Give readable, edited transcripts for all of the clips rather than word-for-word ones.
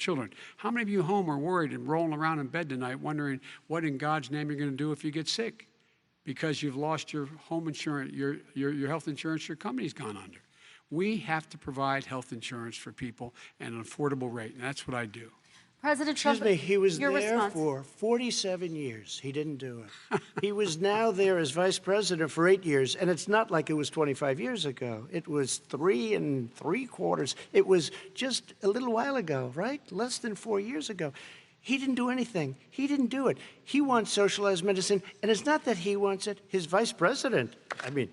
children. How many of you home are worried and rolling around in bed tonight wondering what in God's name you're going to do if you get sick? Because you've lost your home insurance, your health insurance, your company's gone under. We have to provide health insurance for people at an affordable rate, and that's what I do. President Trump, Excuse me, he was there response. for 47 years. He didn't do it. He was now there as vice president for 8 years, and it's not like it was 25 years ago. It was 3 3/4. It was just a little while ago, right? Less than 4 years ago. He didn't do anything. He didn't do it. He wants socialized medicine, and it's not that he wants it. His vice president, I mean,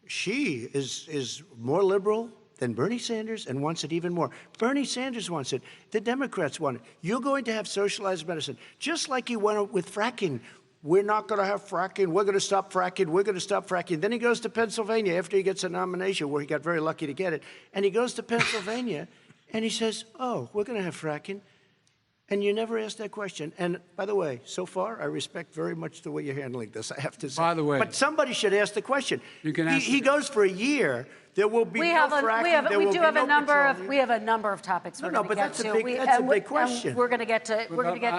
she is more liberal than Bernie Sanders and wants it even more. Bernie Sanders wants it. The Democrats want it. You're going to have socialized medicine, just like you went with fracking. We're not going to have fracking. We're going to stop fracking. We're going to stop fracking. Then he goes to Pennsylvania after he gets a nomination, where he got very lucky to get it. And he goes to Pennsylvania, and he says, oh, we're going to have fracking. And you never asked that question. And by the way, so far, I respect very much the way you're handling this, I have to say. By the way. But somebody should ask the question. You can ask he goes for a year. There will be no fracking. We have a number of topics we're going to get to. That's a big question. We're going to get to.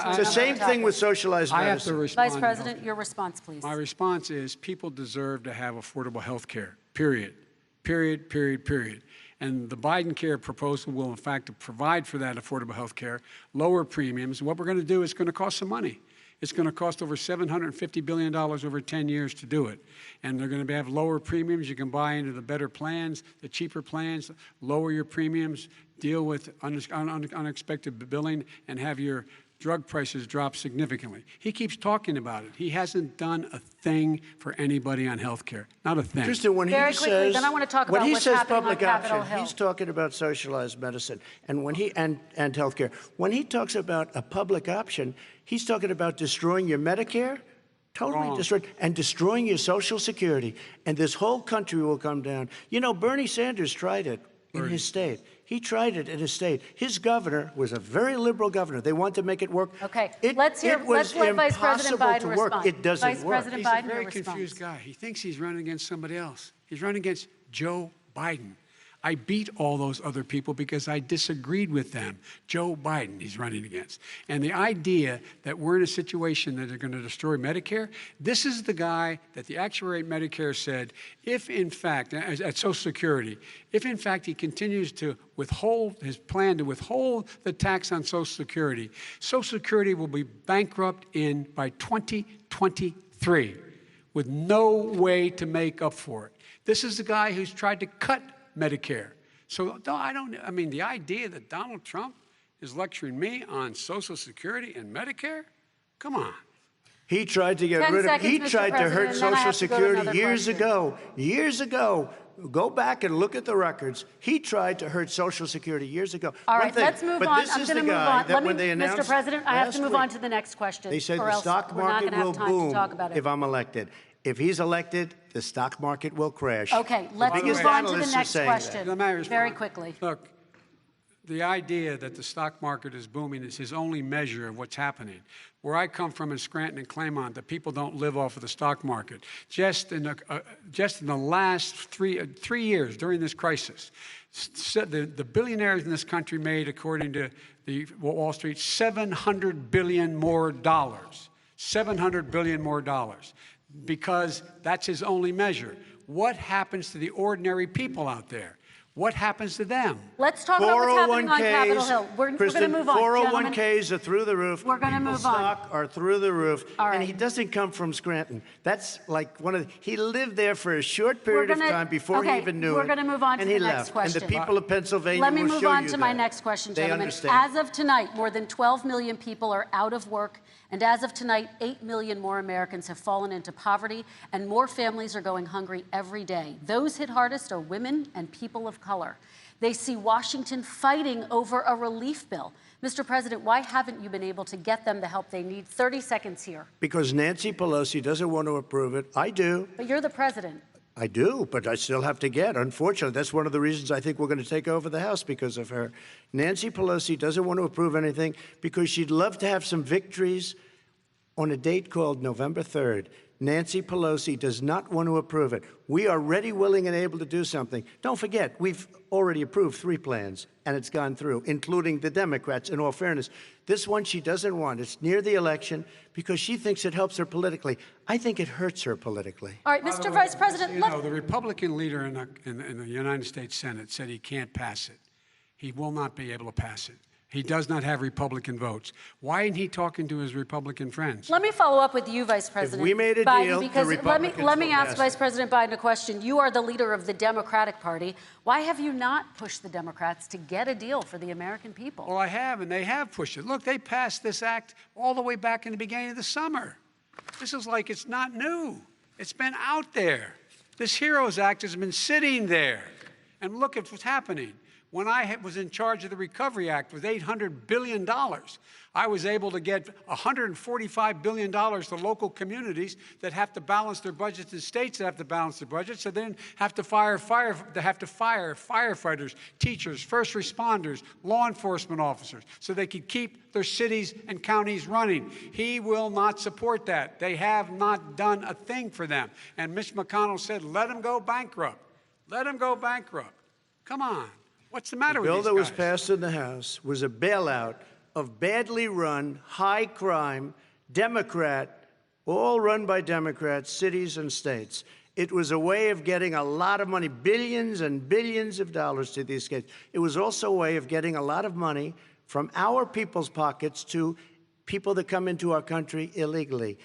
It's the same thing with socialized medicine. I have to respond. Vice President, your response, please. My response is people deserve to have affordable health care, period. Period, period, period. And the Biden care proposal will, in fact, provide for that affordable health care, lower premiums. What we're going to do is going to cost some money. It's going to cost over $750 billion over 10 years to do it. And they're going to have lower premiums. You can buy into the better plans, the cheaper plans, lower your premiums, deal with unexpected billing, and have your drug prices drop significantly. He keeps talking about it. He hasn't done a thing for anybody on health care. Not a thing. Tristan, when Very he quickly, says, then I want to talk when about he what's says happening public on Capitol option, Hill. he's talking about socialized medicine and and health care. When he talks about a public option, he's talking about destroying your Medicare, totally destroyed, and destroying your Social Security. And this whole country will come down. You know, Bernie Sanders tried it in his state. He tried it in his state. His governor was a very liberal governor. They want to make it work. Okay, let's let Vice President Biden respond. It doesn't work. President He's Biden, a very confused guy. He thinks he's running against somebody else. He's running against Joe Biden. I beat all those other people because I disagreed with them. Joe Biden he's running against. And the idea that we're in a situation that they're going to destroy Medicare, this is the guy that the actuary at Medicare said, if in fact, at Social Security, if in fact he continues to withhold his plan to withhold the tax on Social Security will be bankrupt by 2023 with no way to make up for it. This is the guy who's tried to cut Medicare. So I mean, the idea that Donald Trump is lecturing me on Social Security and Medicare? Come on. He tried to get rid of, he tried to hurt Social Security years ago. Years ago. Go back and look at the records. He tried to hurt Social Security years ago. All right, let's move on. I'm going to move on. Mr. President, I have to move on to the next question. They said the stock market will boom if I'm elected. If he's elected, the stock market will crash. Okay, let's move on to the next question very quickly. Look, the idea that the stock market is booming is his only measure of what's happening. Where I come from in Scranton and Claymont, the people don't live off of the stock market. Just in the last three years during this crisis, the billionaires in this country made, according to the Wall Street, $700 billion more dollars. $700 billion more dollars. Because that's his only measure. What happens to the ordinary people out there? What happens to them? Let's talk about what's happening on Capitol Hill. We're going to move on, 401ks are through the roof. We're going to move on. Stock are through the roof. All right. And he doesn't come from Scranton. That's like he lived there for a short period of time before he even knew it. We're going to move on to the next question. And the people of Pennsylvania will show you that. Let me move on to my next question, gentlemen. They understand. As of tonight, more than 12 million people are out of work. And as of tonight, 8 million more Americans have fallen into poverty, and more families are going hungry every day. Those hit hardest are women and people of color. They see Washington fighting over a relief bill. Mr. President, why haven't you been able to get them the help they need? 30 seconds here. Because Nancy Pelosi doesn't want to approve it. I do. But you're the president. I do, but I still have to get. Unfortunately, that's one of the reasons I think we're going to take over the House, because of her. Nancy Pelosi doesn't want to approve anything because she'd love to have some victories on a date called November 3rd. Nancy Pelosi does not want to approve it. We are ready, willing, and able to do something. Don't forget, we've already approved 3 plans, and it's gone through, including the Democrats, in all fairness. This one she doesn't want. It's near the election because she thinks it helps her politically. I think it hurts her politically. All right, Mr. Vice President, the Republican leader in the United States Senate said he can't pass it. He will not be able to pass it. He does not have Republican votes. Why isn't he talking to his Republican friends? let me follow up with you, Vice President we made a Biden, deal, the because Republicans let me will ask pass Vice it. President Biden a question. You are the leader of the Democratic Party. Why have you not pushed the Democrats to get a deal for the American people? Well, I have, and they have pushed it. Look, they passed this act all the way back in the beginning of the summer. This is like it's not new. It's been out there. This HEROES Act has been sitting there. And look at what's happening. When I was in charge of the Recovery Act with $800 billion, I was able to get $145 billion to local communities that have to balance their budgets and states that have to balance their budgets, so they didn't have to fire firefighters, teachers, first responders, law enforcement officers, so they could keep their cities and counties running. He will not support that. They have not done a thing for them. And Mitch McConnell said, let them go bankrupt. Let them go bankrupt. Come on. What's the matter with these guys? The bill that was passed in the House was a bailout of badly run, high-crime, Democrat, all run by Democrats, cities and states. It was a way of getting a lot of money, billions and billions of dollars to these states. It was also a way of getting a lot of money from our people's pockets to people that come into our country illegally.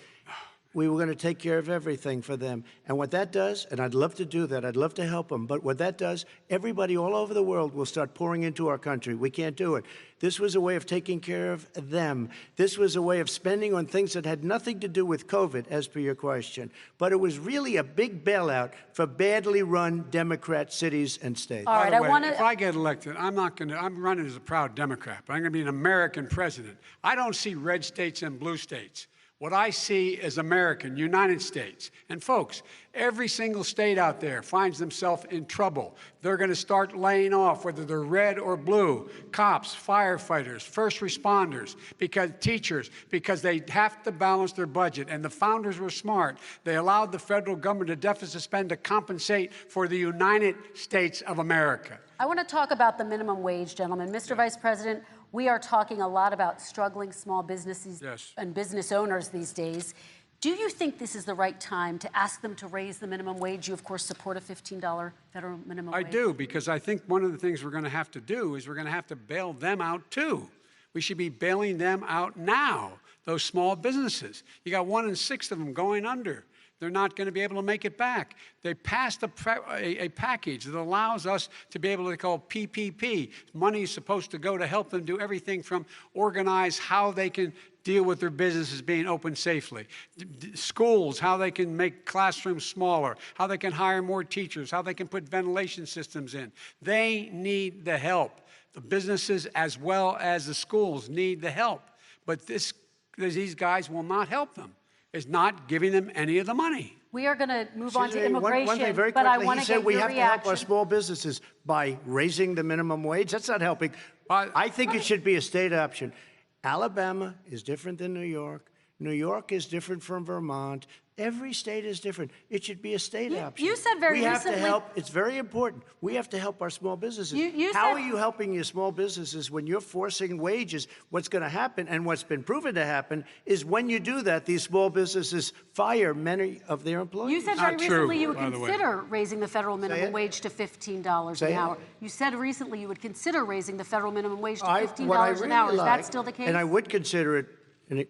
We were going to take care of everything for them. And what that does, and I'd love to do that, I'd love to help them, but what that does, everybody all over the world will start pouring into our country. We can't do it. This was a way of taking care of them. This was a way of spending on things that had nothing to do with COVID, as per your question. But it was really a big bailout for badly run Democrat cities and states. All right, By the way, I want to. if I get elected, I'm running as a proud Democrat, but I'm going to be an American president. I don't see red states and blue states. What I see is American, United States. And folks, every single state out there finds themselves in trouble. They're going to start laying off, whether they're red or blue, cops, firefighters, first responders, teachers, because they have to balance their budget. And the founders were smart. They allowed the federal government to deficit spend to compensate for the United States of America. I want to talk about the minimum wage, gentlemen. Mr. Vice President, we are talking a lot about struggling small businesses and business owners these days. Do you think this is the right time to ask them to raise the minimum wage? You, of course, support a $15 federal minimum wage. I do, because I think one of the things we're going to have to do is we're going to have to bail them out, too. We should be bailing them out now, those small businesses. You got 1 in 6 of them going under. They're not going to be able to make it back. They passed a package that allows us to be able to call PPP. Money is supposed to go to help them do everything from organize how they can deal with their businesses being open safely. Schools, how they can make classrooms smaller, how they can hire more teachers, how they can put ventilation systems in. They need the help. The businesses as well as the schools need the help. But these guys will not help them. Is not giving them any of the money. We are going to move on to immigration, one thing very but I quickly, want to get your we have reaction. to help our small businesses by raising the minimum wage. That's not helping. I think it should be a state option. Alabama is different than New York. New York is different from Vermont. Every state is different. It should be a state option. You said very recently. We have to help. It's very important. We have to help our small businesses. How are you helping your small businesses when you're forcing wages? What's going to happen, and what's been proven to happen, is when you do that, these small businesses fire many of their employees. You said very recently you would consider raising the federal minimum wage to $15 an hour. You said recently you would consider raising the federal minimum wage to $15 an hour. Is that still the case? And I would consider it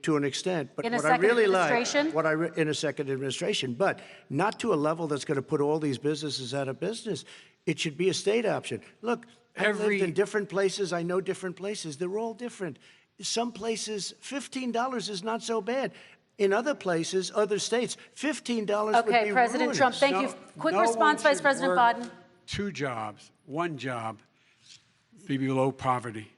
to an extent, but in a what I really like, administration? In a second administration, but not to a level that's going to put all these businesses out of business. It should be a state option. Look, I've lived in different places. I know different places. They're all different. Some places, $15 is not so bad. In other places, other states, $15 would be Okay, President Trump, thank you. Quick response, Vice President Biden. 2 jobs, 1 job, be below poverty.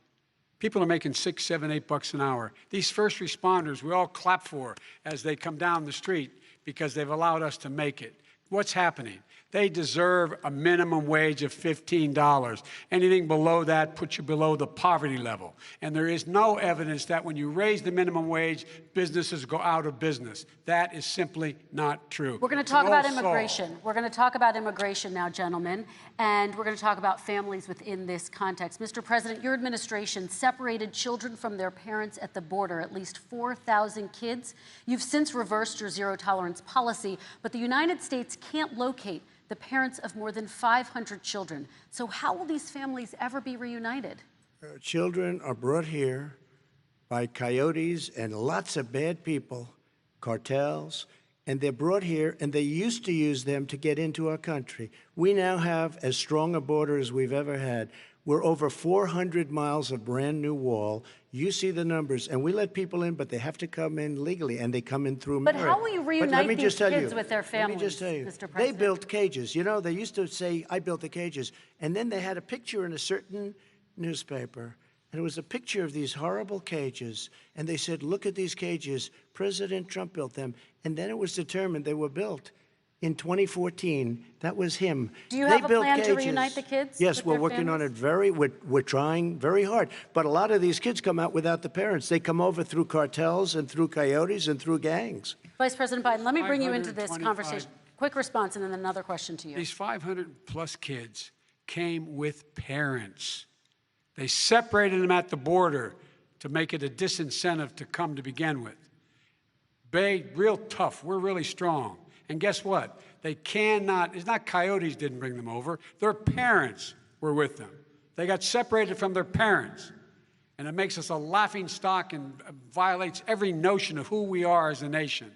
People are making $6, $7, $8 an hour. These first responders, we all clap for as they come down the street because they've allowed us to make it. What's happening? They deserve a minimum wage of $15. Anything below that puts you below the poverty level. And there is no evidence that when you raise the minimum wage, businesses go out of business. That is simply not true. We're going to talk about immigration. We're going to talk about immigration now, gentlemen, and we're going to talk about families within this context. Mr. President, your administration separated children from their parents at the border, at least 4,000 kids. You've since reversed your zero-tolerance policy, but the United States can't locate the parents of more than 500 children. So how will these families ever be reunited? Children are brought here by coyotes and lots of bad people, cartels, and they're brought here, and they used to use them to get into our country. We now have as strong a border as we've ever had. We're over 400 miles of brand new wall. You see the numbers, and we let people in, but they have to come in legally, and they come in through merit. But how will you reunite these kids with their families, let me just tell you, Mr. President? They built cages. You know, they used to say, I built the cages, and then they had a picture in a certain newspaper, and it was a picture of these horrible cages, and they said, look at these cages. President Trump built them, and then it was determined they were built in 2014. That was him. Do you have a plan to reunite the kids? Yes, we're working on it we're trying very hard. But a lot of these kids come out without the parents. They come over through cartels and through coyotes and through gangs. Vice President Biden, let me bring you into this conversation. Quick response and then another question to you. These 500-plus kids came with parents. They separated them at the border to make it a disincentive to come to begin with. Real tough. We're really strong. And guess what? They cannot, it's not coyotes didn't bring them over. Their parents were with them. They got separated from their parents. And it makes us a laughing stock and violates every notion of who we are as a nation.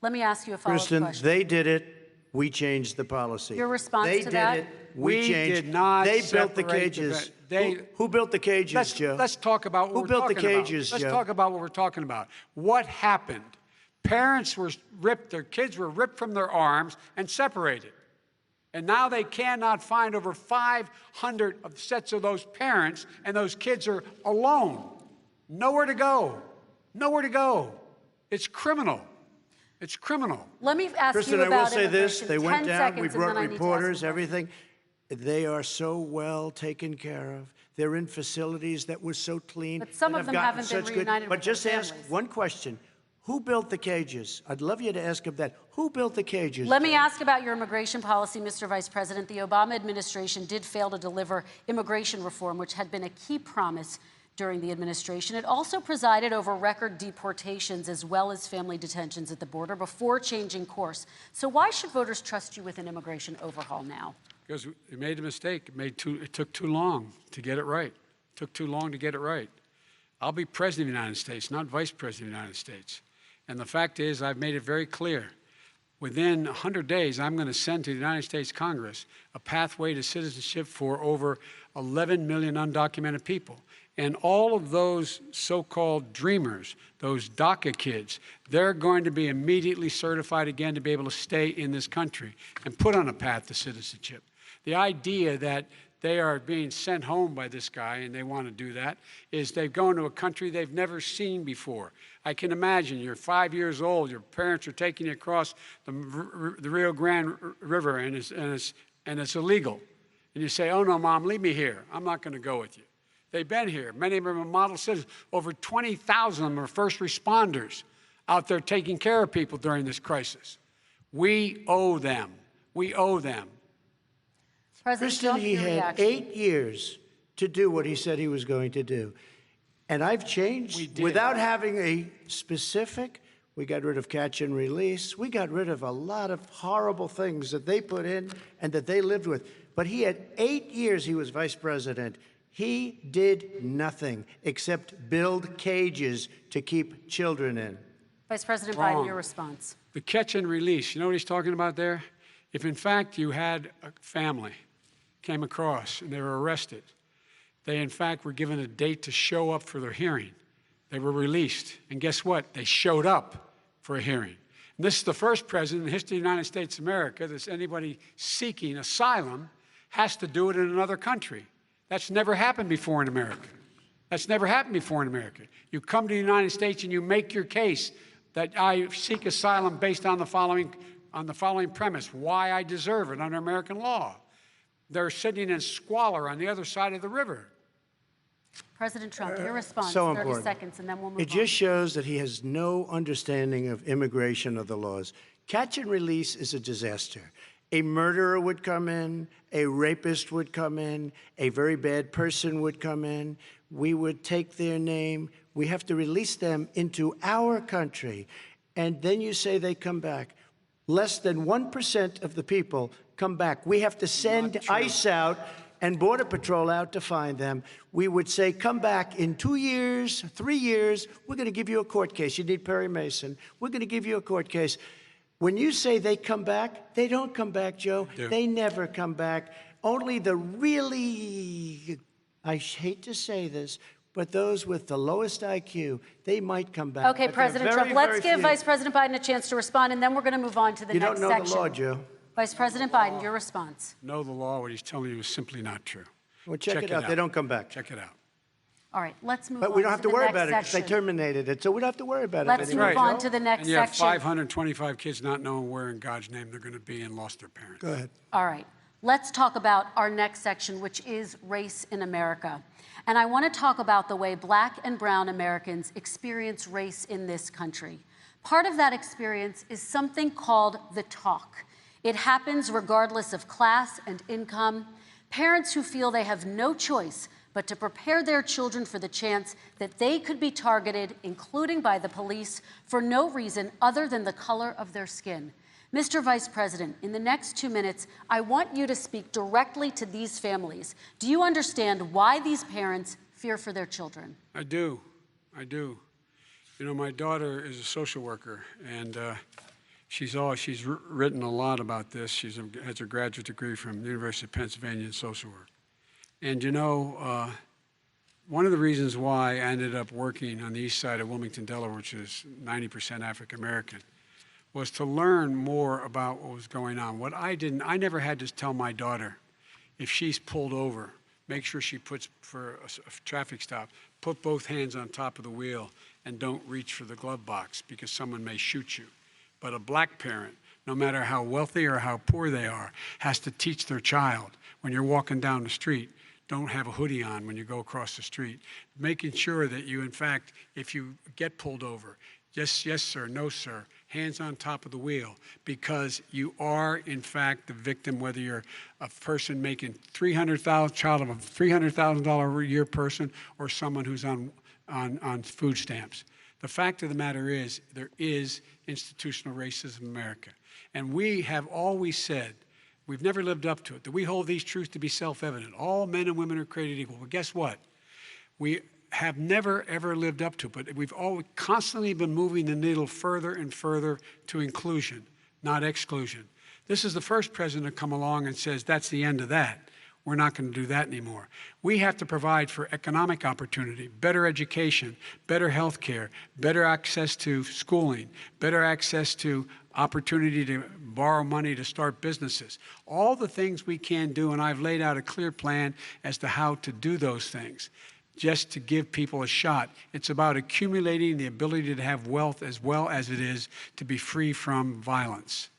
Let me ask you a follow-up question. Kristen, they did it. We changed the policy. Your response to that? They did it. We changed. Did not They built the separate cages. They, who built the cages, Joe? Let's talk about what who we're built the talking about. cages, Let's Joe? talk about what we're talking about. What happened? Parents were ripped, their kids were ripped from their arms and separated. And now they cannot find over 500 sets of those parents, and those kids are alone. Nowhere to go. Nowhere to go. It's criminal. It's criminal. Let me ask Kristen, you about I will say this. They went 10 down. seconds, We and then brought I need to ask reporters, you. everything. They are so well taken care of. They're in facilities that were so clean. But some that of have them gotten haven't been such reunited But with their just ask families. one question. Who built the cages? I'd love you to ask him that. Who built the cages? Let me ask about your immigration policy, Mr. Vice President. The Obama administration did fail to deliver immigration reform, which had been a key promise during the administration. It also presided over record deportations as well as family detentions at the border before changing course. So why should voters trust you with an immigration overhaul now? Because we made a mistake. It took too long to get it right. It took too long to get it right. I'll be president of the United States, not vice president of the United States. And the fact is, I've made it very clear. Within 100 days, I'm going to send to the United States Congress a pathway to citizenship for over 11 million undocumented people. And all of those so-called dreamers, those DACA kids, they're going to be immediately certified again to be able to stay in this country and put on a path to citizenship. The idea that they are being sent home by this guy, and they want to do that, is they've gone to a country they've never seen before. I can imagine you're 5 years old, your parents are taking you across the Rio Grande River, and it's illegal. And you say, oh, no, Mom, leave me here. I'm not going to go with you. They've been here. Many of them are model citizens. Over 20,000 of them are first responders out there taking care of people during this crisis. We owe them. We owe them. Kristen, he had 8 years to do what he said he was going to do. And I've changed without having a specific. We got rid of catch and release. We got rid of a lot of horrible things that they put in and that they lived with. But he had 8 years he was vice president. He did nothing except build cages to keep children in. Vice President Biden, your response. The catch and release, you know what he's talking about there? If, in fact, you had a family came across and they were arrested, they, in fact, were given a date to show up for their hearing. They were released. And guess what? They showed up for a hearing. And this is the first president in the history of the United States of America that anybody seeking asylum has to do it in another country. That's never happened before in America. That's never happened before in America. You come to the United States and you make your case that I seek asylum based on the following on the following premise, why I deserve it under American law. They're sitting in squalor on the other side of the river. President Trump, your response, So 30 important. seconds, and then we'll move It just shows that he has no understanding of immigration or the laws. Catch and release is a disaster. A murderer would come in, a rapist would come in, a very bad person would come in. We would take their name. We have to release them into our country. And then you say they come back. Less than 1% of the people come back. We have to send ICE out and Border Patrol out to find them. We would say, come back in 2 years, 3 years. We're going to give you a court case. You need Perry Mason. We're going to give you a court case. When you say they come back, they don't come back, Joe. They never come back. Only the really, I hate to say this, but those with the lowest IQ, they might come back. Okay, President Trump, let's give Vice President Biden a chance to respond, and then we're going to move on to the next section. You don't know the law, Joe. Vice President Biden, your response. Know the law, what he's telling you is simply not true. Well, check it out. They don't come back. Check it out. All right, let's move on. But we don't have to worry about it because they terminated it, so we don't have to worry about it Let's anymore. move on to the next And you have section. 525 kids not knowing where in God's name they're going to be and lost their parents. Go ahead. All right, let's talk about our next section, which is race in America. And I want to talk about the way Black and brown Americans experience race in this country. Part of that experience is something called the talk. It happens regardless of class and income. Parents who feel they have no choice but to prepare their children for the chance that they could be targeted, including by the police, for no reason other than the color of their skin. Mr. Vice President, in the next 2 minutes, I want you to speak directly to these families. Do you understand why these parents fear for their children? I do. I do. You know, my daughter is a social worker, and she's written a lot about this. She has a graduate degree from the University of Pennsylvania in social work. And you know, one of the reasons why I ended up working on the east side of Wilmington, Delaware, which is 90% African American, was to learn more about what was going on. I never had to tell my daughter, if she's pulled over, make sure she puts, for a traffic stop, put both hands on top of the wheel and don't reach for the glove box because someone may shoot you. But a black parent, no matter how wealthy or how poor they are, has to teach their child, when you're walking down the street, don't have a hoodie on when you go across the street. Making sure that you, in fact, if you get pulled over, yes, sir, no, sir, hands on top of the wheel, because you are, in fact, the victim, whether you're a person making child of a $300,000 a year person or someone who's on food stamps. The fact of the matter is, there is institutional racism in America. And we have always said, we've never lived up to it, that we hold these truths to be self-evident. All men and women are created equal. Well, guess what? We have never, ever lived up to it, but we've always constantly been moving the needle further and further to inclusion, not exclusion. This is the first president to come along and says, that's the end of that. We're not going to do that anymore. We have to provide for economic opportunity, better education, better health care, better access to schooling, better access to opportunity to borrow money to start businesses. All the things we can do, and I've laid out a clear plan as to how to do those things, just to give people a shot. It's about accumulating the ability to have wealth as well as it is to be free from violence.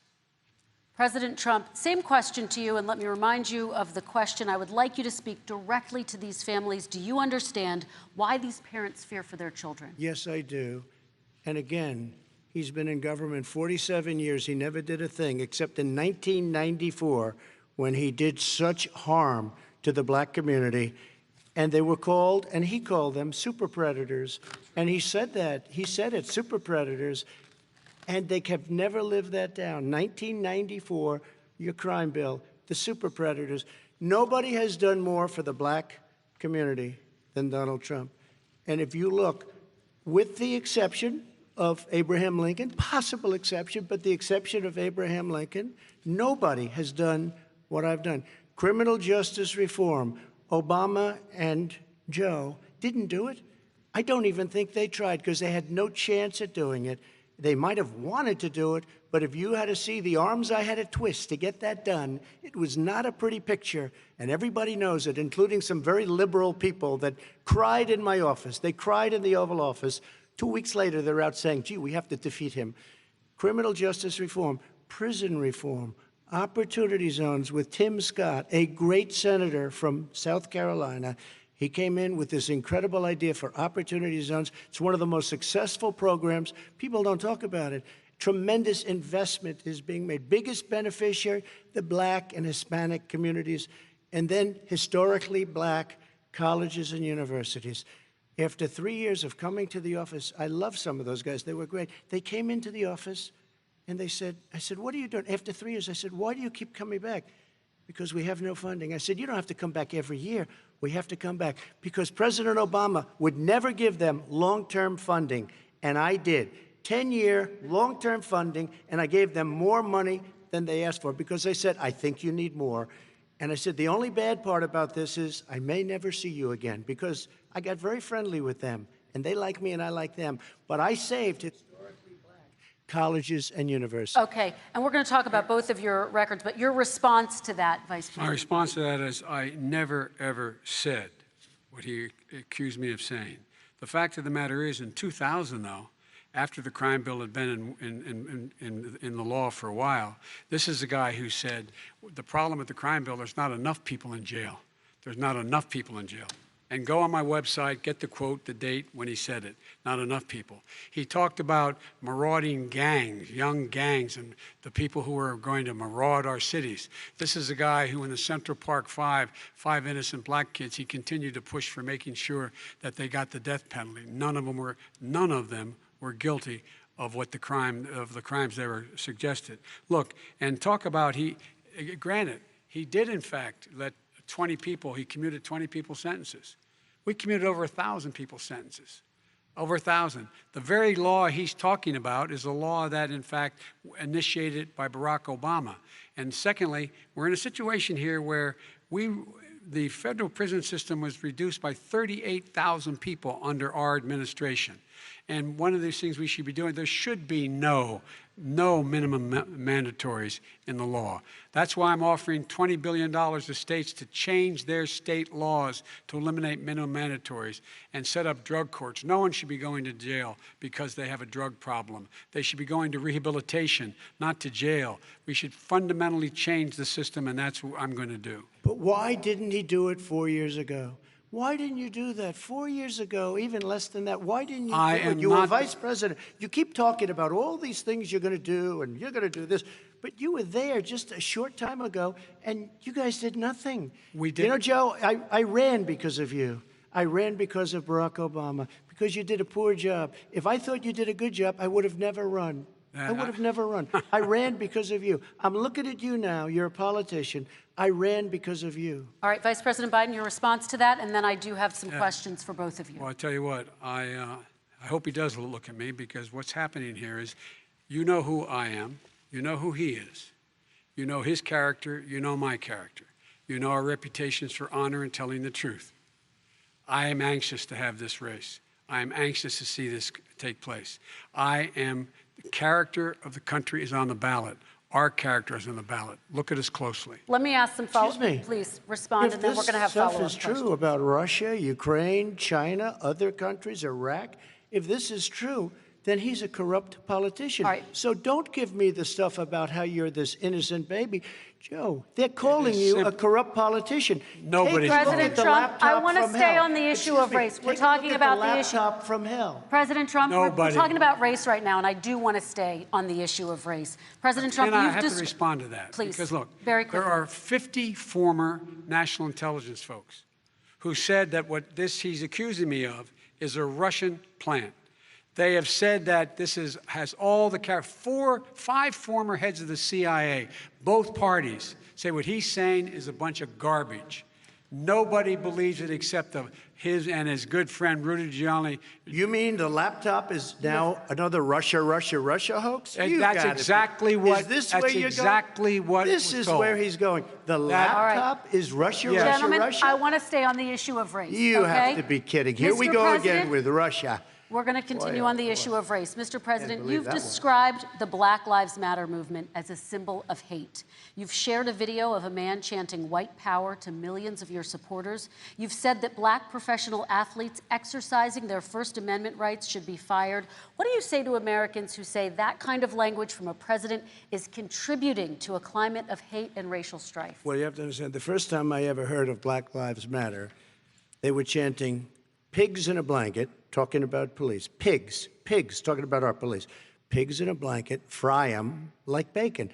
President Trump, same question to you, and let me remind you of the question. I would like you to speak directly to these families. Do you understand why these parents fear for their children? Yes, I do. And again, he's been in government 47 years. He never did a thing except in 1994 when he did such harm to the black community. And they were called, and he called them, super predators. And he said that. He said it, super predators. And they have never lived that down. 1994, your crime bill, the super predators. Nobody has done more for the black community than Donald Trump. And if you look, with the exception of Abraham Lincoln, possible exception, but the exception of Abraham Lincoln, nobody has done what I've done. Criminal justice reform, Obama and Joe didn't do it. I don't even think they tried because they had no chance at doing it. They might have wanted to do it, but if you had to see the arms I had to twist to get that done, it was not a pretty picture, and everybody knows it, including some very liberal people that cried in my office. They cried in the Oval Office. 2 weeks later, they're out saying, gee, we have to defeat him. Criminal justice reform. prison reform, opportunity zones with Tim Scott, a great senator from South Carolina. He came in with this incredible idea for opportunity zones. It's one of the most successful programs. People don't talk about it. Tremendous investment is being made. Biggest beneficiary, the Black and Hispanic communities, and then historically Black colleges and universities. After 3 years of coming to the office, I love some of those guys. They were great. They came into the office and they said, I said, what are you doing? After 3 years, I said, why do you keep coming back? Because we have no funding. I said, you don't have to come back every year. We have to come back because President Obama would never give them long-term funding, and I did. 10-year long-term funding, and I gave them more money than they asked for because they said, I think you need more. And I said, the only bad part about this is I may never see you again because I got very friendly with them, and they like me and I like them. But I saved historically Black colleges and universities. Okay, and we're going to talk about both of your records, but your response to that, Vice President? My response to that is I never, ever said what he accused me of saying. The fact of the matter is, in 2000, though, after the crime bill had been in the law for a while, this is a guy who said, the problem with the crime bill, there's not enough people in jail. There's not enough people in jail. And go on my website, get the quote, the date when he said it. Not enough people. He talked about marauding gangs, young gangs, and the people who are going to maraud our cities. This is a guy who in the Central Park five innocent Black kids, he continued to push for making sure that they got the death penalty. None of them were guilty of the crimes they were suggested. Look, and talk about granted, he did in fact let 20 people, he commuted 20 people's sentences. We commuted over 1,000 people's sentences. Over 1,000. The very law he's talking about is a law that, in fact, initiated by Barack Obama. And secondly, we're in a situation here where the federal prison system was reduced by 38,000 people under our administration. And one of these things we should be doing, there should be no minimum mandatories in the law. That's why I'm offering $20 billion to states to change their state laws to eliminate minimum mandatories and set up drug courts. No one should be going to jail because they have a drug problem. They should be going to rehabilitation, not to jail. We should fundamentally change the system, and that's what I'm going to do. But why didn't he do it 4 years ago? Why didn't you do that 4 years ago, even less than that? Why didn't you do it? You were vice president. You keep talking about all these things you're going to do, and you're going to do this. But you were there just a short time ago, and you guys did nothing. We did. You know, Joe, I ran because of you. I ran because of Barack Obama, because you did a poor job. If I thought you did a good job, I would have never run. I would have never run. I ran because of you. I'm looking at you now. You're a politician. I ran because of you. All right, Vice President Biden, your response to that, and then I do have some questions for both of you. Well, I tell you what, I hope he does look at me, because what's happening here is, you know who I am, you know who he is, you know his character, you know my character, you know our reputations for honor and telling the truth. I am anxious to have this race. I am anxious to see this take place. The character of the country is on the ballot. Our character is on the ballot. Look at us closely. Let me ask some follow-up. Please respond, and then we're going to have follow-up questions. If this stuff is true about Russia, Ukraine, China, other countries, Iraq, if this is true, then he's a corrupt politician. All right. So don't give me the stuff about how you're this innocent baby. Joe, they're calling you a corrupt politician. Nobody's President Trump, I want to stay on the issue of race. We're talking about the issue. Laptop from hell. President Trump, we're talking about race right now, and I do want to stay on the issue of race. President Trump, I have to respond to that. Please, because look, very quickly. There are 50 former national intelligence folks who said that what he's accusing me of is a Russian plant. They have said that this has all the five former heads of the CIA, both parties, say what he's saying is a bunch of garbage. Nobody believes it except his and his good friend Rudy Giuliani. You mean the laptop is now another Russia hoax? That's exactly what. Is this where you're going? This is where he's going. The laptop is Russia. Gentlemen, I want to stay on the issue of race. You have to be kidding. Here we go again with Russia. We're going to continue on the issue of race. Mr. President, believe you've that one. described the Black Lives Matter movement as a symbol of hate. You've shared a video of a man chanting white power to millions of your supporters. You've said that black professional athletes exercising their First Amendment rights should be fired. What do you say to Americans who say that kind of language from a president is contributing to a climate of hate and racial strife? Well, you have to understand, the first time I ever heard of Black Lives Matter, they were chanting pigs in a blanket, talking about police. Pigs, talking about our police. Pigs in a blanket, fry them like bacon.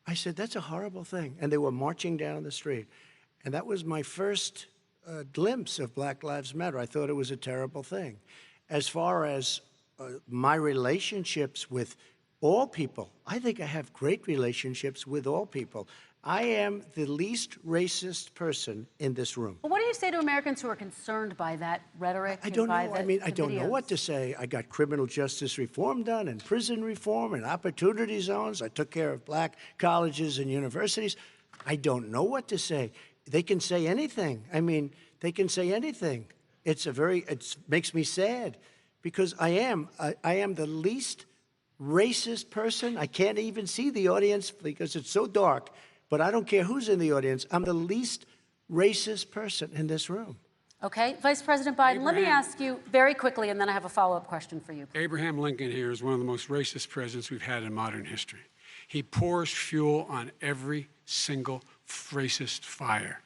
I said, that's a horrible thing. And they were marching down the street. And that was my first glimpse of Black Lives Matter. I thought it was a terrible thing. As far as my relationships with all people, I think I have great relationships with all people. I am the least racist person in this room. Well, what do you say to Americans who are concerned by that rhetoric? I don't know. I don't know videos? what to say. I got criminal justice reform done and prison reform and opportunity zones. I took care of black colleges and universities. I don't know what to say. They can say anything. I mean, they can say anything. It makes me sad because I am the least racist person. I can't even see the audience because it's so dark. But I don't care who's in the audience. I'm the least racist person in this room. Okay. Vice President Biden, let me ask you very quickly, and then I have a follow-up question for you. Abraham Lincoln here is one of the most racist presidents we've had in modern history. He pours fuel on every single racist fire.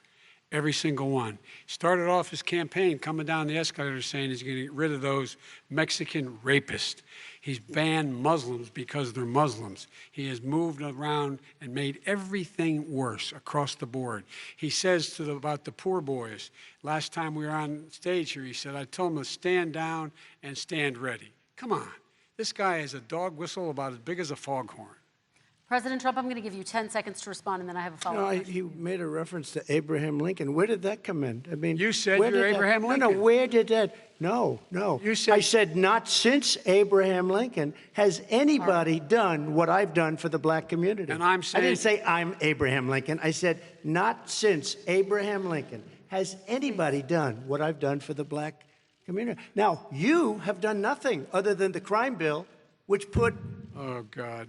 Every single one. Started off his campaign coming down the escalator saying he's going to get rid of those Mexican rapists. He's banned Muslims because they're Muslims. He has moved around and made everything worse across the board. He says about the poor boys, last time we were on stage here, he said, I told them to stand down and stand ready. Come on. This guy has a dog whistle about as big as a foghorn. President Trump, I'm going to give you 10 seconds to respond, and then I have a follow-up question. He made a reference to Abraham Lincoln. Where did that come in? I mean, You said you're Abraham Lincoln. No, where did that? No. You said, I said not since Abraham Lincoln has anybody done what I've done for the black community. And I'm saying, I didn't say I'm Abraham Lincoln. I said not since Abraham Lincoln has anybody done what I've done for the black community. Now, you have done nothing other than the crime bill, which put oh, God.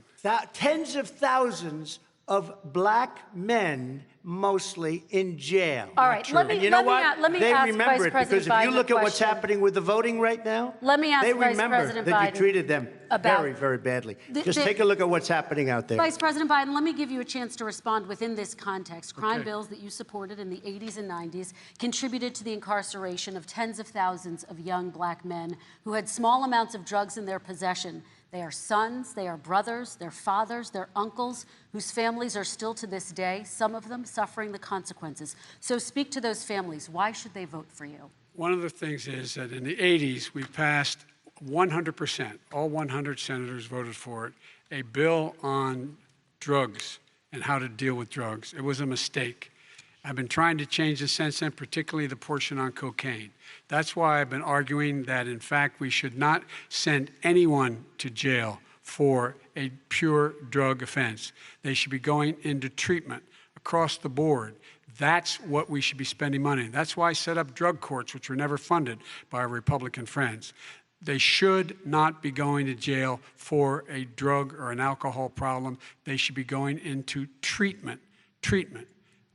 Tens of thousands of black men, mostly, in jail. All right, let me and you know ask what? They Vice remember it President because Biden if you look a at what's question. happening with the voting right now, Let me ask they Vice remember President that Biden you treated them about very, very badly. Just take a look at what's happening out there. Vice President Biden, let me give you a chance to respond within this context. Crime Okay. bills that you supported in the 80s and 90s contributed to the incarceration of tens of thousands of young black men who had small amounts of drugs in their possession. They are sons, they are brothers, they're fathers, they're uncles, whose families are still to this day, some of them suffering the consequences. So speak to those families. Why should they vote for you? One of the things is that in the 80s, we passed 100%, all 100 senators voted for it, a bill on drugs and how to deal with drugs. It was a mistake. I've been trying to change it since then, particularly the portion on cocaine. That's why I've been arguing that, in fact, we should not send anyone to jail for a pure drug offense. They should be going into treatment across the board. That's what we should be spending money. That's why I set up drug courts, which were never funded by our Republican friends. They should not be going to jail for a drug or an alcohol problem. They should be going into treatment.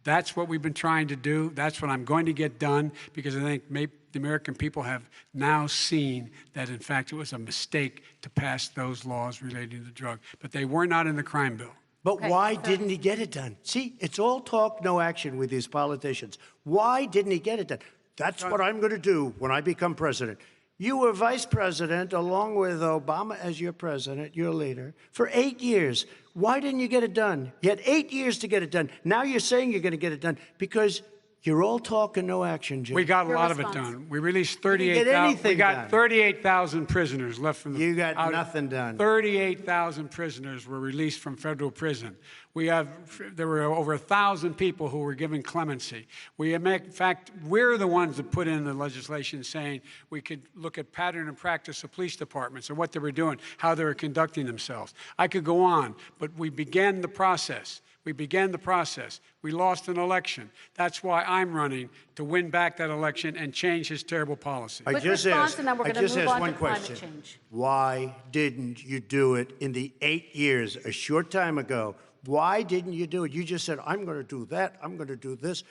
That's what we've been trying to do. That's what I'm going to get done because I think maybe the American people have now seen that, in fact, it was a mistake to pass those laws relating to drug. But they were not in the crime bill. But why didn't he get it done? See, it's all talk, no action with these politicians. Why didn't he get it done? That's what I'm going to do when I become president. You were vice president along with Obama as your president, your leader, for 8 years. Why didn't you get it done? You had 8 years to get it done. Now you're saying you're going to get it done because you're all talk and no action, Jim. We got Your a lot of response. it done. We released didn't get 38,000. anything We got done. 38,000 prisoners left from the. You got nothing done. 38,000 prisoners were released from federal prison. There were over 1,000 people who were given clemency. In fact, we're the ones that put in the legislation saying we could look at pattern and practice of police departments and what they were doing, how they were conducting themselves. I could go on, but we began the process. We began the process. We lost an election. That's why I'm running to win back that election and change his terrible policy. Quick response, and then we're going to move on to climate change. Why didn't you do it in the 8 years, a short time ago? Why didn't you do it? You just said, I'm going to do that, I'm going to do this.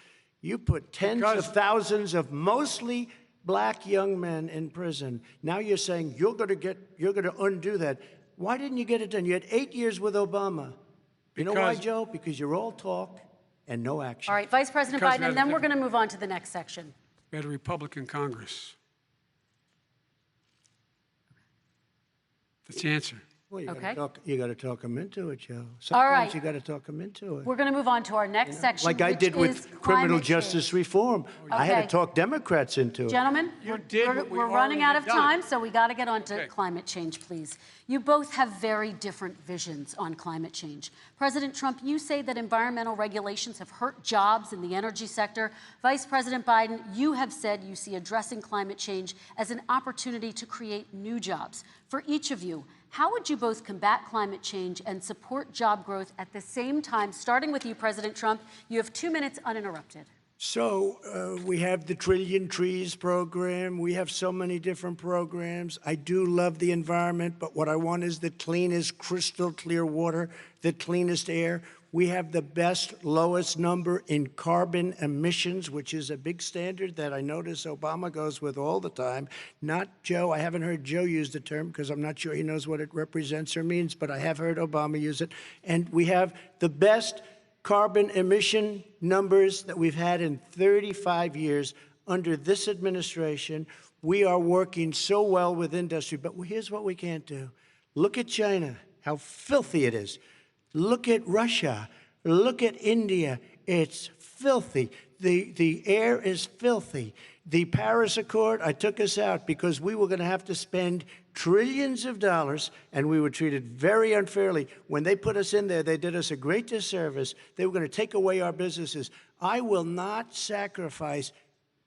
You put tens of thousands of mostly black young men in prison. Now you're saying you're going to undo that. Why didn't you get it done? You had 8 years with Obama. You know why, Joe? Because you're all talk and no action. All right, Vice President Biden, and then we're going to move on to the next section. We had a Republican Congress. That's the answer. Well, you got to talk them into it, Joe. Sometimes All right. you got to talk them into it. We're going to move on to our next section, like I did with criminal justice reform. I had to talk Democrats into it. Gentlemen, we're running out of time, so we got to get on to climate change, please. You both have very different visions on climate change. President Trump, you say that environmental regulations have hurt jobs in the energy sector. Vice President Biden, you have said you see addressing climate change as an opportunity to create new jobs. For each of you, how would you both combat climate change and support job growth at the same time? Starting with you, President Trump, you have 2 minutes uninterrupted. So we have the Trillion Trees program. We have so many different programs. I do love the environment, but what I want is the cleanest, crystal clear water, the cleanest air. We have the best, lowest number in carbon emissions, which is a big standard that I notice Obama goes with all the time. Not Joe. I haven't heard Joe use the term because I'm not sure he knows what it represents or means, but I have heard Obama use it. And we have the best carbon emission numbers that we've had in 35 years under this administration. We are working so well with industry, but here's what we can't do. Look at China, how filthy it is. Look at Russia. Look at India. It's filthy. The air is filthy. The Paris Accord, I took us out because we were going to have to spend trillions of dollars, and we were treated very unfairly. When they put us in there, they did us a great disservice. They were going to take away our businesses. I will not sacrifice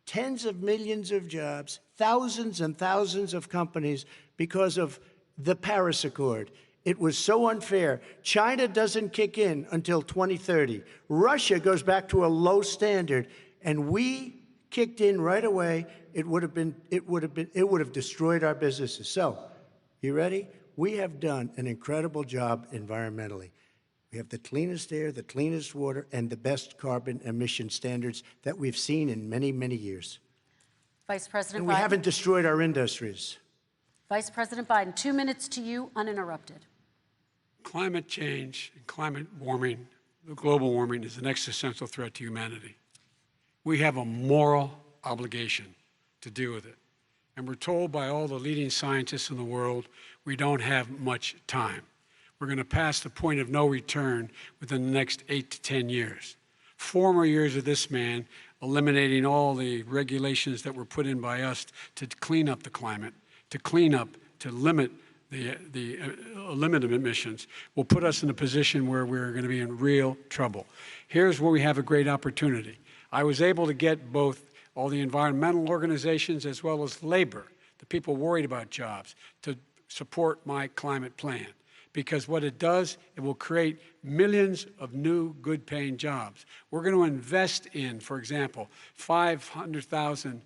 tens of millions of jobs, thousands and thousands of companies because of the Paris Accord. It was so unfair. China doesn't kick in until 2030. Russia goes back to a low standard, and we kicked in right away. It would have destroyed our businesses. So, you ready? We have done an incredible job environmentally. We have the cleanest air, the cleanest water, and the best carbon emission standards that we've seen in many, many years. Vice President and we haven't destroyed our industries. Vice President Biden, 2 minutes to you, uninterrupted. Climate change and climate warming, global warming, is an existential threat to humanity. We have a moral obligation to deal with it. And we're told by all the leading scientists in the world we don't have much time. We're going to pass the point of no return within the next 8 to 10 years. 4 more years of this man eliminating all the regulations that were put in by us to clean up the climate, to limit of emissions will put us in a position where we're going to be in real trouble. Here's where we have a great opportunity. I was able to get both all the environmental organizations as well as labor, the people worried about jobs, to support my climate plan. Because what it does, it will create millions of new good-paying jobs. We're going to invest in, for example, 50,000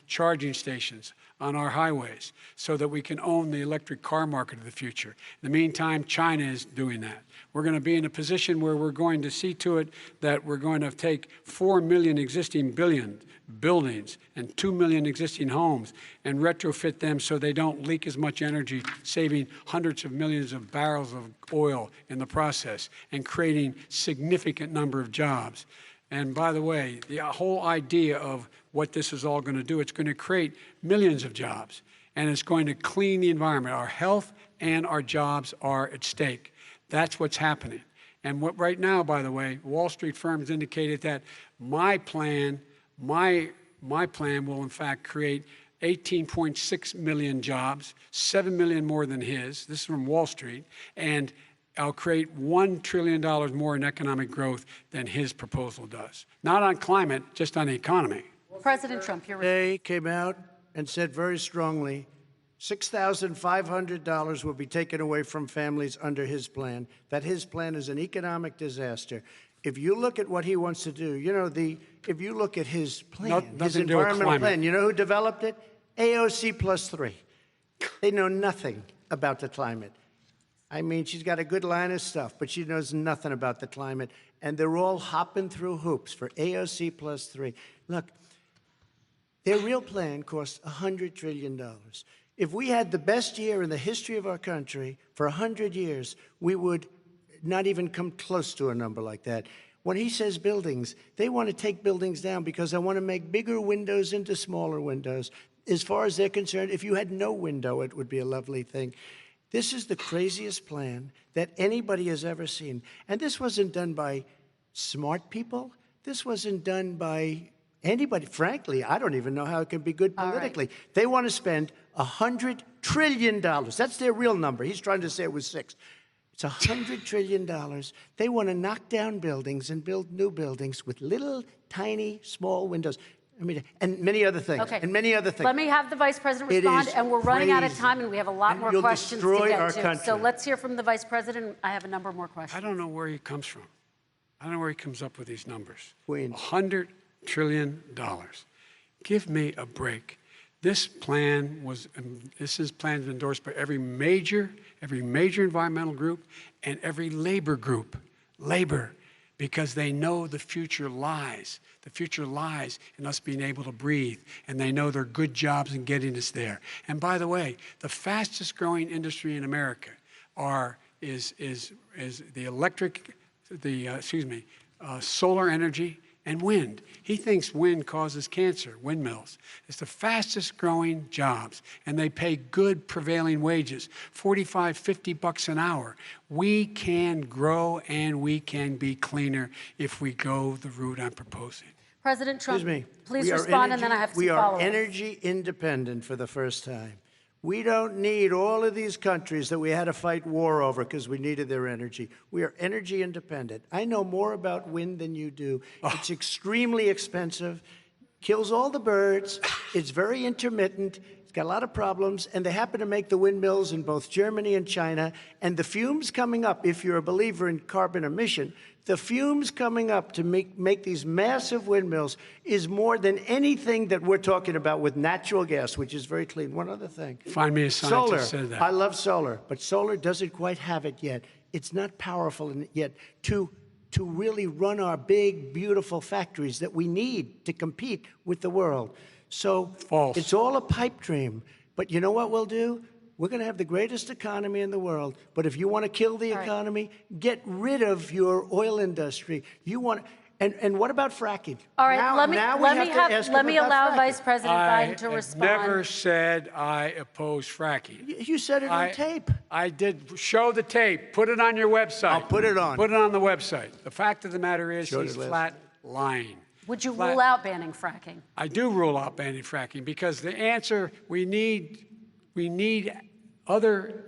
charging stations on our highways so that we can own the electric car market of the future. In the meantime, China is doing that. We're going to be in a position where we're going to see to it that we're going to take 4 million existing buildings and 2 million existing homes and retrofit them so they don't leak as much energy, saving hundreds of millions of barrels of oil in the process and creating significant number of jobs. And by the way, the whole idea of what this is all going to do, it's going to create millions of jobs, and it's going to clean the environment. Our health and our jobs are at stake. That's what's happening. And right now, by the way, Wall Street firms indicated that my plan will in fact create 18.6 million jobs, 7 million more than his. This is from Wall Street. And I'll create $1 trillion more in economic growth than his proposal does. Not on climate, just on the economy. President Trump, you're They came out and said very strongly, $6,500 will be taken away from families under his plan. That his plan is an economic disaster. If you look at what he wants to do, if you look at his plan, his environmental plan, you know who developed it? AOC +3. They know nothing about the climate. I mean, she's got a good line of stuff, but she knows nothing about the climate. And they're all hopping through hoops for AOC +3. Look, their real plan costs $100 trillion. If we had the best year in the history of our country for 100 years, we would not even come close to a number like that. When he says buildings, they want to take buildings down because they want to make bigger windows into smaller windows. As far as they're concerned, if you had no window, it would be a lovely thing. This is the craziest plan that anybody has ever seen. And this wasn't done by smart people. This wasn't done by anybody. Frankly, I don't even know how it can be good politically. Right. They want to spend $100 trillion. That's their real number. He's trying to say it was 6. It's $100 trillion. They want to knock down buildings and build new buildings with little, tiny, small windows. I mean, and many other things. Okay. And many other things. Let me have the Vice President respond, and we're running out of time, and we have a lot more questions to get to. So let's hear from the Vice President. I have a number more questions. I don't know where he comes from. I don't know where he comes up with these numbers. Queens. $100 trillion. Give me a break. This plan plans endorsed by every major environmental group and every labor group. Labor, because they know the future lies. The future lies in us being able to breathe, and they know there are good jobs in getting us there. And by the way, the fastest growing industry in America is solar energy and wind. He thinks wind causes cancer, windmills. It's the fastest growing jobs, and they pay good prevailing wages, $45, $50 an hour. We can grow and we can be cleaner if we go the route I'm proposing. President Trump, please respond, and then I have some follow-ups. We are energy independent for the first time. We don't need all of these countries that we had to fight war over because we needed their energy. We are energy independent. I know more about wind than you do. It's extremely expensive, kills all the birds, it's very intermittent, it's got a lot of problems, and they happen to make the windmills in both Germany and China. And the fumes coming up, if you're a believer in carbon emission, the fumes coming up to make these massive windmills is more than anything that we're talking about with natural gas, which is very clean. One other thing. Find me a scientist said that. I love solar, but solar doesn't quite have it yet. It's not powerful yet to really run our big, beautiful factories that we need to compete with the world. So false. It's all a pipe dream. But you know what we'll do? We're going to have the greatest economy in the world. But if you want to kill the economy, get rid of your oil industry. You want, and what about fracking? All right, let me allow Vice President Biden to respond. I never said I oppose fracking. You said it on tape. I did. Show the tape. Put it on your website. I'll put it on. Put it on the website. The fact of the matter is he's flat lying. Would you rule out banning fracking? I do rule out banning fracking because the answer, we need other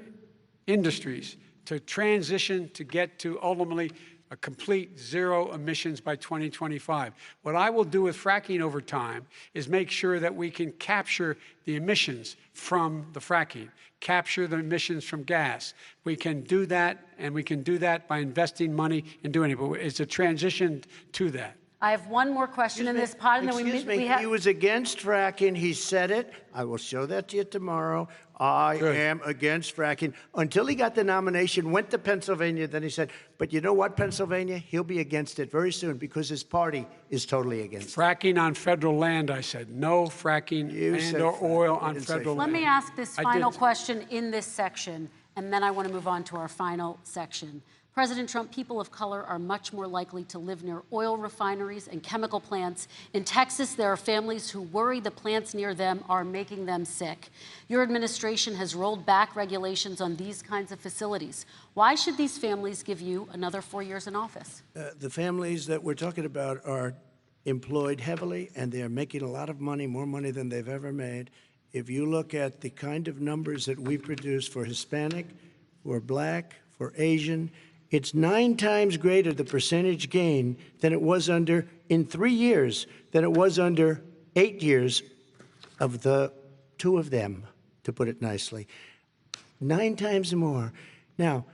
industries to transition to get to ultimately a complete zero emissions by 2025. What I will do with fracking over time is make sure that we can capture the emissions from the fracking, capture the emissions from gas. We can do that, and we can do that by investing money in doing it, but it's a transition to that. I have one more question in this pod, and then we have... He was against fracking. He said it. I will show that to you tomorrow. I am against fracking. Until he got the nomination, went to Pennsylvania, then he said, but you know what, Pennsylvania? He'll be against it very soon because his party is totally against it. Fracking on federal land, I said. No fracking and/or oil on federal land. Let me ask this final question in this section, and then I want to move on to our final section. President Trump, people of color are much more likely to live near oil refineries and chemical plants. In Texas, there are families who worry the plants near them are making them sick. Your administration has rolled back regulations on these kinds of facilities. Why should these families give you another 4 years in office? The families that we're talking about are employed heavily, and they're making a lot of money, more money than they've ever made. If you look at the kind of numbers that we produce for Hispanic, for Black, for Asian, it's 9 times greater, the percentage gain, than it was in 3 years, than it was under 8 years of the 2 of them. to put it nicely. 9 times more. Now,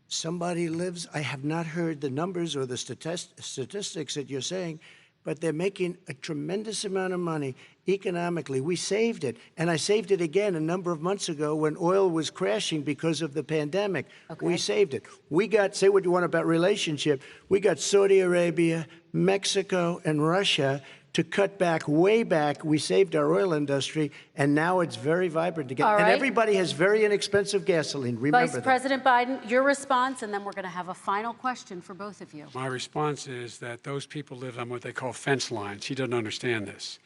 somebody lives, I have not heard the numbers or the statistics that you're saying, but they're making a tremendous amount of money economically. We saved it, and I saved it again a number of months ago when oil was crashing because of the pandemic. Okay. We saved it. We got, say what you want about relationship, we got Saudi Arabia, Mexico, and Russia to cut back, way back. We saved our oil industry, and now it's very vibrant again. All right. And everybody has very inexpensive gasoline. Remember Vice President Biden, your response, and then we're going to have a final question for both of you. My response is that those people live on what they call fence lines. He doesn't understand this.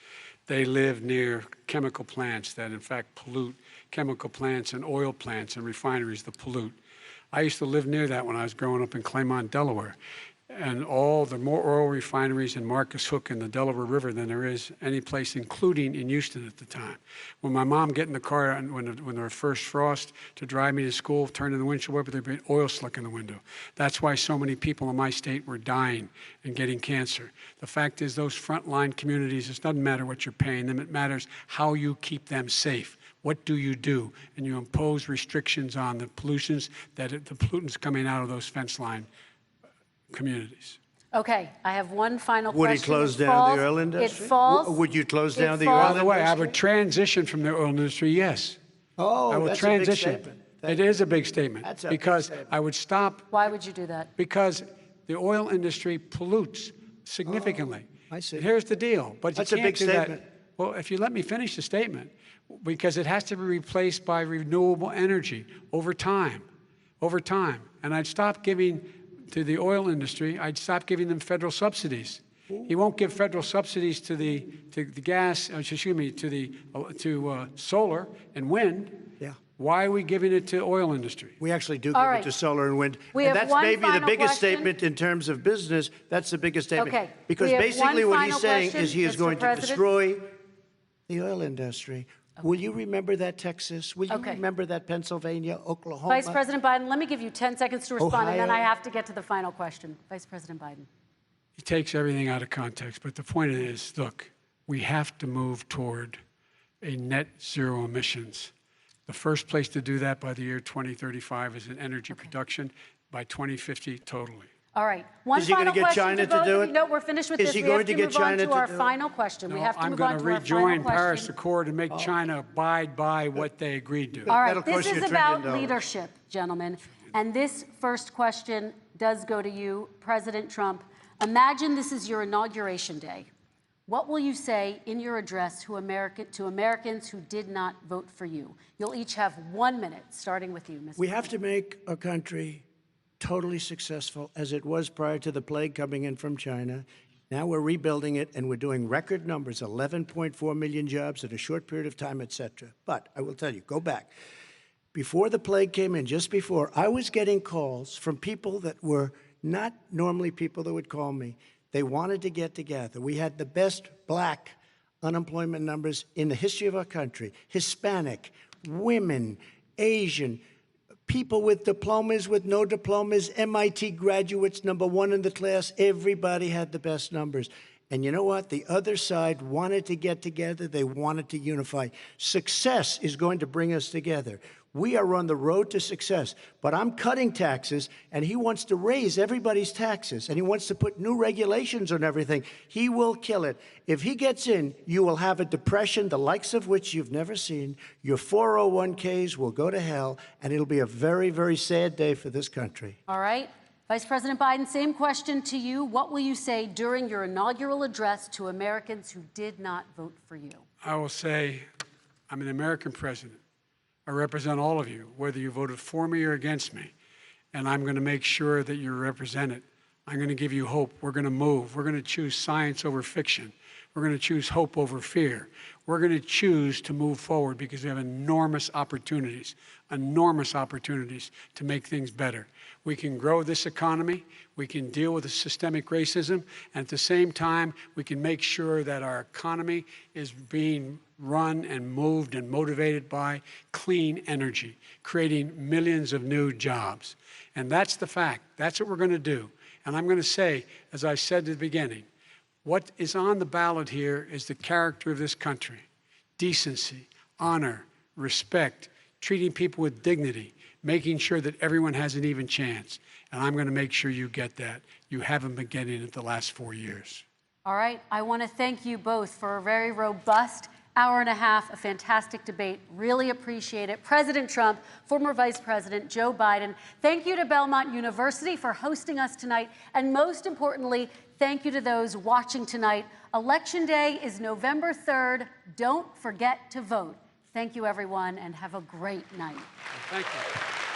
They live near chemical plants that, in fact, pollute, chemical plants and oil plants and refineries that pollute. I used to live near that when I was growing up in Claymont, Delaware. And all the more oil refineries in Marcus Hook and the Delaware River than there is any place, including in Houston at the time. When my mom get in the car and when there was first frost to drive me to school, turning the windshield wiper, there'd be oil slick in the window. That's why so many people in my state were dying and getting cancer. The fact is, those frontline communities, it doesn't matter what you're paying them, it matters how you keep them safe. What do? And you impose restrictions on the pollutants the pollutants coming out of those fence line communities. Okay, I have one final question. Would he close down the oil industry? It falls. Would you close down the falls- oil By industry? the way, I would transition from the oil industry, yes. Oh, I will that's transition. a big statement. It is a big statement. That's a big because statement. I would stop Why would you do that? because the oil industry pollutes significantly. I see. And here's the deal. But That's you a can't big do statement. that. Well, if you let me finish the statement, because it has to be replaced by renewable energy over time. And I'd stop giving to the oil industry, I'd stop giving them federal subsidies. He won't give federal subsidies to the gas, to solar and wind. Yeah. Why are we giving it to oil industry? We actually do All give right. it to solar and wind. We And have that's one maybe the final biggest question. statement in terms of business. That's the biggest statement. Okay. Because We have basically one what he's final saying question, is he is Mr. going to President. destroy the oil industry. Will you remember that, Texas? Will you Okay. remember that, Pennsylvania, Oklahoma? Vice President Biden, let me give you 10 seconds to respond, and then I Ohio. have to get to the final question. Vice President Biden. He takes everything out of context. But the point is, look, we have to move toward a net zero emissions. The first place to do that by the year 2035 is in energy production, by 2050 totally. All right. One Is he final gonna get question China to to both do of it? you. No, we're finished with Is this. he We going have to to get move on China to to our do it? final question. We No, have to I'm move going on to to our rejoin final Paris question. Accord and make China abide by what they agreed to. All right, That'll this cost you is $1 about trillion. leadership, gentlemen. And this first question does go to you, President Trump. Imagine this is your inauguration day. What will you say in your address to Americans who did not vote for you? You'll each have 1 minute, starting with you, Mr. We have to make our country totally successful as it was prior to the plague coming in from China. Now we're rebuilding it, and we're doing record numbers, 11.4 million jobs in a short period of time, et cetera. But I will tell you, go back. Before the plague came in, just before, I was getting calls from people that were not normally people that would call me. They wanted to get together. We had the best black unemployment numbers in the history of our country. Hispanic, women, Asian, people with diplomas, with no diplomas, MIT graduates, #1 in the class. Everybody had the best numbers. And you know what? The other side wanted to get together. They wanted to unify. Success is going to bring us together. We are on the road to success. But I'm cutting taxes, and he wants to raise everybody's taxes, and he wants to put new regulations on everything. He will kill it. If he gets in, you will have a depression, the likes of which you've never seen. Your 401ks will go to hell, and it'll be a very, very sad day for this country. All right. Vice President Biden, same question to you. What will you say during your inaugural address to Americans who did not vote for you? I will say, I'm an American president. I represent all of you, whether you voted for me or against me. And I'm going to make sure that you're represented. I'm going to give you hope. We're going to move. We're going to choose science over fiction. We're going to choose hope over fear. We're going to choose to move forward because we have enormous opportunities to make things better. We can grow this economy. We can deal with the systemic racism. And at the same time, we can make sure that our economy is being run and moved and motivated by clean energy, creating millions of new jobs. And that's the fact. That's what we're going to do. And I'm going to say, as I said at the beginning, what is on the ballot here is the character of this country: decency, honor, respect, treating people with dignity, making sure that everyone has an even chance. And I'm going to make sure you get that. You haven't been getting it the last 4 years. All right. I want to thank you both for a very robust hour and a half, a fantastic debate. Really appreciate it. President Trump, former Vice President Joe Biden, thank you to Belmont University for hosting us tonight. And most importantly, thank you to those watching tonight. Election Day is November 3rd. Don't forget to vote. Thank you, everyone, and have a great night. Thank you.